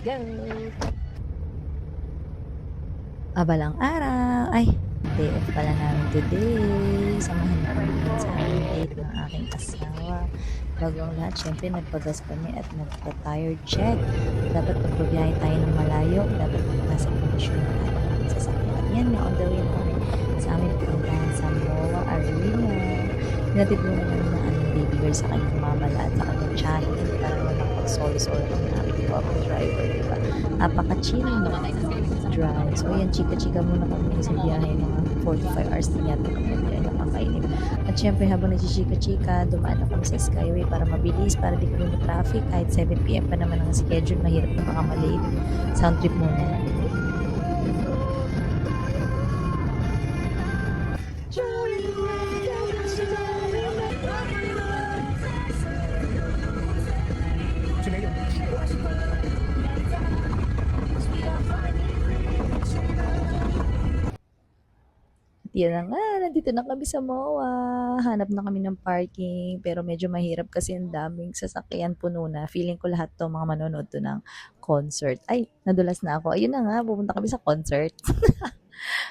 go! Abalang araw! Ay, day off pala namin today. Samahan niyo kami ngayon sa aming date ng aking asawa. Bago ang lahat, syempre nagpagas kami at nagpa-tire check. Dapat pagbabiyahe tayo ng malayo, dapat nasa kondisyon ng ating sasakyan. At yan nga, on the way na kami sa aming pupuntahan sa MOA Arena. Hinatid muna namin ng aming baby girl sa kanyang mamala at sa kanyang channel para naman makapag-solo-solo kami ng aming driver, diba? Napaka-chill ng drive. So, ayan, chika-chika muna kami sa biyahe. Mga 45 hours din yata kami na biyahe, nakakainip. At syempre, habang nagsichika-chika, dumaan na kami sa Skyway para mabilis, para di kami traffic. Kahit 7 p.m. pa naman ang schedule, mahirap na baka malate. Sound trip muna. Yan na nga, nandito na kami sa MOA. Hanap na kami ng parking, pero medyo mahirap kasi ang daming sasakyan, puno na. Feeling ko lahat to mga manonood to ng concert. Ay, nadulas na ako. Ayun na nga, pupunta kami sa concert.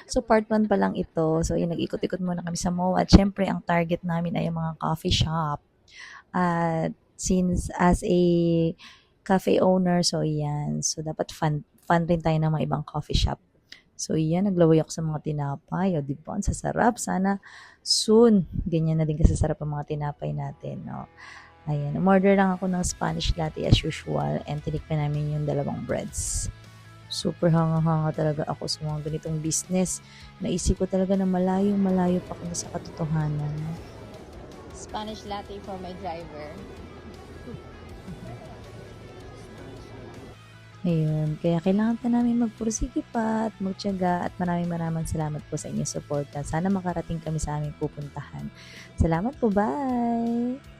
So, part 1 pa lang ito. So, yun, nag-ikot-ikot muna kami sa MOA. At syempre, ang target namin ay yung mga coffee shop. At since as a cafe owner, so yan. So, dapat fun rin tayo ng mga ibang coffee shop. So, yan, naglaway ako sa mga tinapay. O, di ba? Ang sasarap. Sana soon, ganyan na din kasasarap ang mga tinapay natin. No? Ayan, umorder lang ako ng Spanish latte as usual and tinikman namin yung dalawang breads. Super hanga-hanga talaga ako sa mga ganitong business. Naisip ko talaga na malayo-malayo pa kami sa katotohanan. Spanish latte for my driver. Ayun, kaya kailangan pa namin magpursige pa at magtiyaga at maraming salamat po sa inyong suporta. Sana makarating kami sa aming pupuntahan. Salamat po, bye!